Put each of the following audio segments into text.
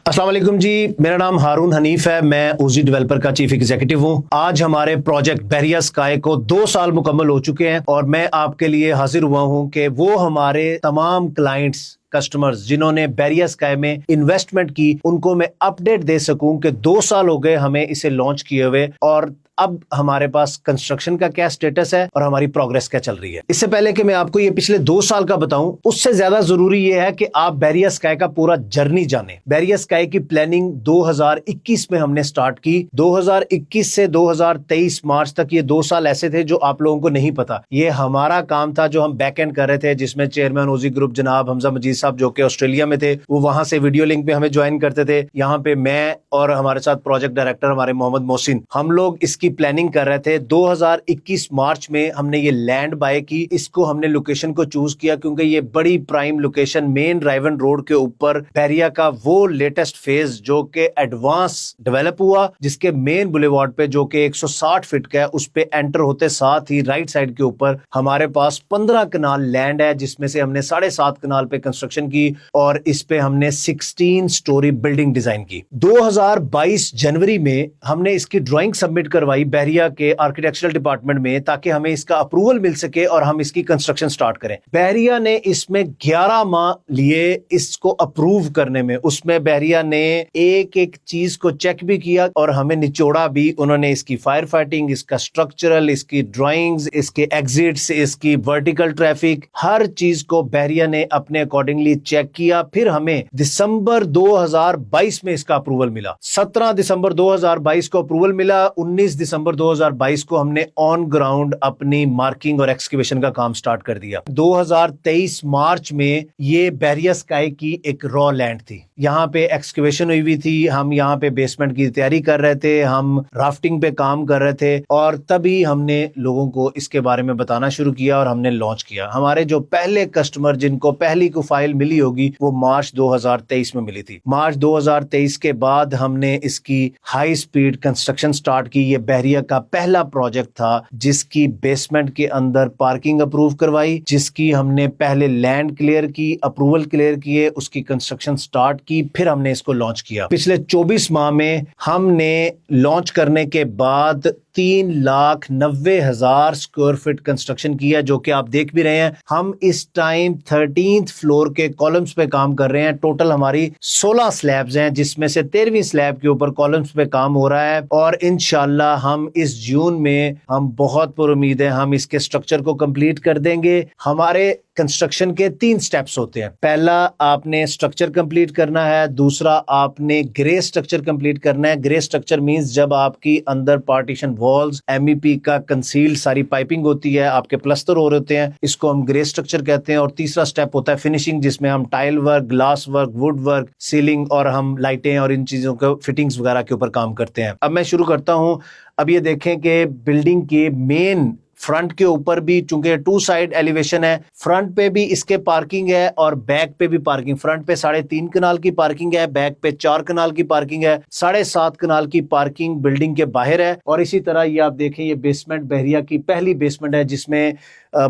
السلام علیکم جی، میرا نام ہارون حنیف ہے، میں اوزی ڈیولپر کا چیف ایگزیکٹو ہوں۔ آج ہمارے پروجیکٹ بحریہ اسکائی کو 2 سال مکمل ہو چکے ہیں اور میں آپ کے لیے حاضر ہوا ہوں کہ وہ ہمارے تمام کلائنٹس کسٹمرز جنہوں نے بحریہ اسکائی میں انویسٹمنٹ کی ان کو میں اپڈیٹ دے سکوں کہ 2 سال ہو گئے ہمیں اسے لانچ کیے ہوئے اور اب ہمارے پاس کنسٹرکشن کا کیا سٹیٹس ہے اور ہماری پروگریس کیا چل رہی ہے۔ اس سے پہلے کہ میں آپ کو یہ پچھلے 2 سال کا بتاؤں، اس سے زیادہ ضروری یہ ہے کہ آپ بحریہ اسکائی کا پورا جرنی جانیں۔ بحریہ اسکائی کی پلاننگ 2021 میں ہم نے سٹارٹ کی۔ 2021 سے 2023 مارچ تک یہ 2 سال ایسے تھے جو آپ لوگوں کو نہیں پتا۔ یہ ہمارا کام تھا جو ہم بیک اینڈ کر رہے تھے، جس میں چیئرمین اوزی گروپ جناب حمزہ مجید صاحب جو کہ آسٹریلیا میں تھے، وہ وہاں سے ویڈیو لنک پہ ہمیں جوائن کرتے تھے۔ یہاں پہ میں اور ہمارے ساتھ پروجیکٹ ڈائریکٹر ہمارے محمد محسن، ہم لوگ اس کی پلاننگ کر رہے تھے۔ 2021 مارچ میں ہم نے یہ لینڈ بائی کی، اس کو ہم نے لوکیشن کو چوز کیا کیونکہ یہ بڑی پرائم لوکیشن مین ڈرائیون روڈ کے اوپر بحریہ کا وہ لیٹسٹ فیز جو کہ ایڈوانس ڈیولپ ہوا، جس کے مین بولیوارڈ پہ جو کہ 160 فٹ کا ہے، اس پہ انٹر ہوتے ساتھ ہی رائٹ سائڈ کے اوپر ہمارے پاس 15 کنال لینڈ ہے، جس میں سے ہم نے 7.5 کنال پہ کنسٹرکشن کی اور اس پہ ہم نے 16 سٹوری بلڈنگ ڈیزائن کی۔ 2022 جنوری میں ہم نے اس کی ڈرائنگ سبمٹ کروائی بحریہ کے آرکیٹیکچرل ڈپارٹمنٹ میں تاکہ ہمیں اس کا اپروول مل سکے اور ہم اس کی کنسٹرکشن سٹارٹ کریں۔ بحریہ نے اس میں 11 ماہ لیے اس کو اپروو کرنے میں۔ اس میں بحریہ نے ایک ایک چیز کو چیک بھی کیا اور ہمیں نچوڑا بھی۔ انہوں نے اس کی فائر فائٹنگ، اس کا سٹرکچرل، اس کی ڈرائنگز، اس کے ایگزٹس، اس کی ورٹیکل ٹریفک، ہر چیز کو بحریہ نے اپنے اکارڈنگلی چیک کیا۔ پھر ہمیں دسمبر 2022 میں اس کا اپروول ملا۔ 17 دسمبر 2022 کو اپروول ملا۔ 19 دسمبر 2022 کو ہم نے آن گراؤنڈ اپنی مارکنگ اور ایکسکیویشن کا کام سٹارٹ کر دیا۔ 2023 مارچ میں یہ بحریہ اسکائی کی ایک را لینڈ تھی، یہاں پہ ایکسکیویشن ہوئی تھی، ہم یہاں پہ بیسمنٹ کی تیاری کر رہے تھے، ہم رافٹنگ پہ کام کر رہے تھے اور تبھی ہم نے لوگوں کو اس کے بارے میں بتانا شروع کیا اور ہم نے لانچ کیا۔ ہمارے جو پہلے کسٹمر جن کو پہلی کو فائل ملی ہوگی وہ مارچ 2023 میں ملی تھی۔ مارچ 2023 کے بعد ہم نے اس کی ہائی سپیڈ کنسٹرکشن سٹارٹ کی۔ یہ بحریہ کا پہلا پروجیکٹ تھا جس کی بیسمنٹ کے اندر پارکنگ اپروو کروائی، جس کی ہم نے پہلے لینڈ کلیئر کی، اپروول کلیئر کیے، اس کی کنسٹرکشن سٹارٹ کی، پھر ہم نے اس کو لانچ کیا۔ پچھلے 24 ماہ میں ہم نے لانچ کرنے کے بعد 3,90,000 اسکوائر فٹ کنسٹرکشن کیا، جو کہ آپ دیکھ بھی رہے ہیں۔ ہم اس ٹائم 13th فلور کے کالمز پہ کام کر رہے ہیں۔ ٹوٹل ہماری 16 سلیبز ہیں، جس میں سے 13ویں سلیب کے اوپر کالمز پہ کام ہو رہا ہے اور انشاءاللہ ہم اس جون میں ہم بہت پر امید ہے ہم اس کے سٹرکچر کو کمپلیٹ کر دیں گے۔ ہمارے کنسٹرکشن کے 3 سٹیپس ہوتے ہیں۔ پہلا آپ نے سٹرکچر کمپلیٹ کرنا ہے، دوسرا آپ نے گرے سٹرکچر کمپلیٹ کرنا ہے۔ گرے سٹرکچر مینز جب آپ کی اندر پارٹیشن والز، ایم ای پی کا کنسیل ساری پائپنگ ہوتی ہے، آپ کے پلستر ہو رہے ہوتے ہیں، اس کو ہم گرے سٹرکچر کہتے ہیں۔ اور تیسرا سٹیپ ہوتا ہے فنیشنگ، جس میں ہم tile work, glass work, wood work, ceiling اور ہم لائٹیں اور ان چیزوں کے فٹنگز وغیرہ کے اوپر کام کرتے ہیں۔ اب میں شروع کرتا ہوں۔ اب یہ دیکھیں کہ بلڈنگ کے مین فرنٹ کے اوپر بھی چونکہ 2 سائڈ ایلیویشن ہے، فرنٹ پہ بھی اس کے پارکنگ ہے اور بیک پہ بھی پارکنگ۔ فرنٹ پہ 3.5 کنال کی پارکنگ ہے، بیک پہ 4 کنال کی پارکنگ ہے، 7.5 کنال کی پارکنگ بلڈنگ کے باہر ہے۔ اور اسی طرح یہ آپ دیکھیں، یہ بیسمنٹ بحریہ کی پہلی بیسمنٹ ہے جس میں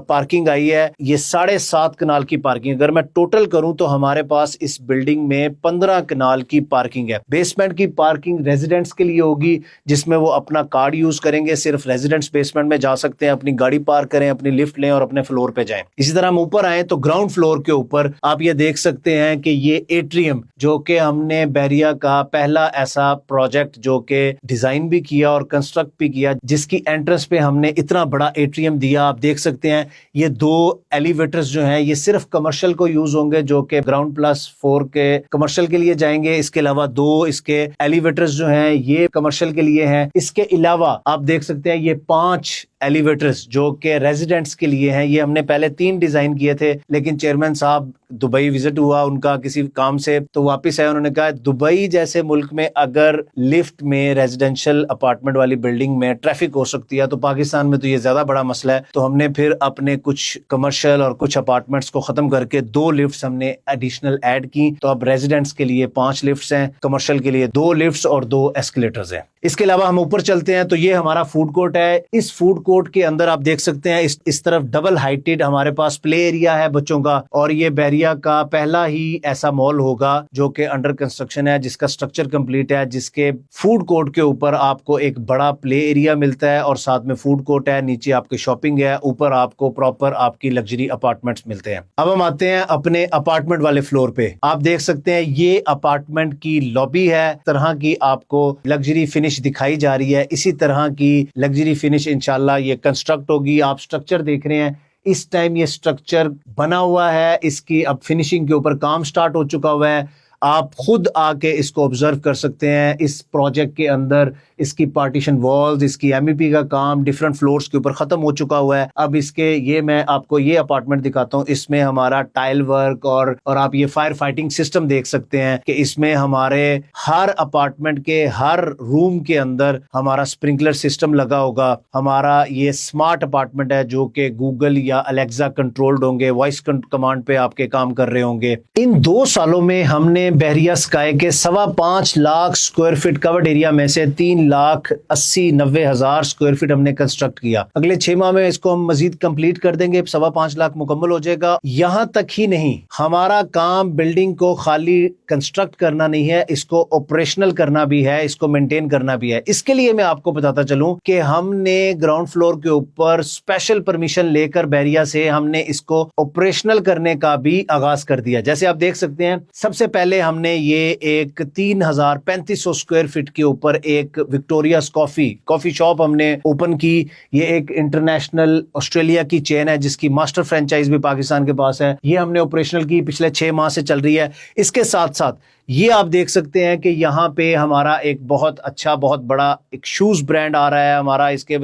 پارکنگ آئی ہے۔ یہ 7.5 کنال کی پارکنگ، اگر میں ٹوٹل کروں تو ہمارے پاس اس بلڈنگ میں 15 کنال کی پارکنگ ہے۔ بیسمنٹ کی پارکنگ ریزیڈنٹس کے لیے ہوگی، جس میں وہ اپنا کارڈ یوز کریں گے، صرف ریزیڈنٹس بیسمنٹ میں جا سکتے ہیں، اپنی گاڑی پارک کریں، اپنی لفٹ لیں اور اپنے فلور پہ جائیں۔ اسی طرح ہم اوپر آئیں تو گراؤنڈ فلور کے اوپر آپ یہ دیکھ سکتے ہیں کہ یہ ایٹریم، جو کہ ہم نے بحریہ کا پہلا ایسا پروجیکٹ جو کہ ڈیزائن بھی کیا اور کنسٹرکٹ بھی کیا، جس کی انٹرنس پہ ہم نے اتنا بڑا ایٹریم دیا۔ آپ دیکھ سکتے ہیں یہ 2 ایلیویٹرز جو ہیں یہ صرف کمرشل کو یوز ہوں گے، جو کہ گراؤنڈ پلس 4 کے کمرشل کے لیے جائیں گے۔ اس کے علاوہ 2 اس کے ایلیویٹرز جو ہیں یہ کمرشل کے لیے ہیں۔ اس کے علاوہ آپ دیکھ سکتے ہیں یہ 5 ایلیویٹرز جو کہ ریزیڈنٹس کے لیے ہیں۔ یہ ہم نے پہلے 3 ڈیزائن کیے تھے، لیکن چیئرمین صاحب دبئی وزٹ ہوا ان کا کسی کام سے، تو واپس آئے۔ انہوں نے کہا دبئی جیسے ملک میں اگر لفٹ میں ریزیڈینشل اپارٹمنٹ والی بلڈنگ میں ٹریفک ہو سکتی ہے تو پاکستان میں تو یہ زیادہ بڑا مسئلہ ہے۔ تو ہم نے پھر اپنے کچھ کمرشل اور کچھ اپارٹمنٹس کو ختم کر کے 2 لفٹس ہم نے ایڈیشنل ایڈ کی۔ تو اب ریزیڈنٹس کے لیے 5 لفٹس ہیں، کمرشل کے لیے 2 لفٹس اور 2 ایسکیلیٹرز ہیں۔ اس کے علاوہ ہم اوپر چلتے ہیں تو یہ ہمارا فوڈ کورٹ ہے. اس فوڈ کورٹ کے اندر آپ دیکھ سکتے ہیں اس طرف ڈبل ہائٹڈ ہمارے پاس پلے ایریا ہے بچوں کا, اور یہ بحریہ کا پہلا ہی ایسا مال ہوگا جو کہ انڈر کنسٹرکشن ہے, جس کا سٹرکچر کمپلیٹ ہے, جس کے فوڈ کورٹ کے اوپر آپ کو ایک بڑا پلے ایریا ملتا ہے اور ساتھ میں فوڈ کورٹ ہے, نیچے آپ کی شاپنگ ہے, اوپر آپ کو پراپر آپ کی لگژری اپارٹمنٹس ملتے ہیں. اب ہم آتے ہیں اپنے اپارٹمنٹ والے فلور پہ. آپ دیکھ سکتے ہیں یہ اپارٹمنٹ کی لابی ہے, طرح کی آپ کو لگژری فنش دکھائی جا رہی ہے. اسی طرح کی لگژری فنش انشاءاللہ یہ کنسٹرکٹ ہوگی. آپ سٹرکچر دیکھ رہے ہیں, اس ٹائم یہ سٹرکچر بنا ہوا ہے, اس کی اب فنشنگ کے اوپر کام سٹارٹ ہو چکا ہوا ہے. آپ خود آ کے اس کو آبزرو کر سکتے ہیں. اس پروجیکٹ کے اندر اس کی پارٹیشن والز, اس کی ایم ای پی کا کام ڈیفرنٹ فلورز کے اوپر ختم ہو چکا ہوا ہے. اب اس کے یہ میں آپ کو یہ اپارٹمنٹ دکھاتا ہوں. اس میں ہمارا ٹائل ورک اور آپ یہ فائر فائٹنگ سسٹم دیکھ سکتے ہیں کہ اس میں ہمارے ہر اپارٹمنٹ کے ہر روم کے اندر ہمارا اسپرنکلر سسٹم لگا ہوگا. ہمارا یہ اسمارٹ اپارٹمنٹ ہے جو کہ گوگل یا الیکسا کنٹرولڈ ہوں گے, وائس کمانڈ پہ آپ کے کام کر رہے ہوں گے. ان 2 سالوں میں ہم نے بحریہ اسکائی کے 5.25 lakh square fit covered area میں سے 3,80,90,000 اسکوائر فٹ ہم نے کنسٹرکٹ کیا. اگلے 6 ماہ میں اس کو ہم مزید کمپلیٹ کر دیں گے, 5.25 لاکھ مکمل ہو جائے گا. یہاں تک ہی نہیں, ہمارا کام بلڈنگ کو خالی کنسٹرکٹ کرنا نہیں ہے, اس کو آپریشنل کرنا بھی ہے, اس کو مینٹین کرنا بھی ہے. اس کے لیے میں آپ کو بتاتا چلوں کہ ہم نے گراؤنڈ فلور کے اوپر اسپیشل پرمیشن لے کر بحریہ سے ہم نے اس کو آپریشنل کرنے کا بھی آغاز کر دیا. جیسے آپ دیکھ سکتے ہیں, سب سے پہلے ہم نے یہ ایک 3,3500 اسکوائر فٹ کے اوپر ایک وکٹوریاز کافی شاپ ہم نے اوپن کی. یہ ایک انٹرنیشنل آسٹریلیا کی چین ہے جس کی ماسٹر فرینچائز بھی پاکستان کے پاس ہے. یہ ہم نے آپریشنل کی, پچھلے 6 ماہ سے چل رہی ہے. اس کے ساتھ ساتھ یہ آپ دیکھ سکتے ہیں کہ یہاں پہ ہمارا ایک بہت اچھا بہت بڑا ایک شوز برانڈ آ رہا ہے ہمارا. اس کے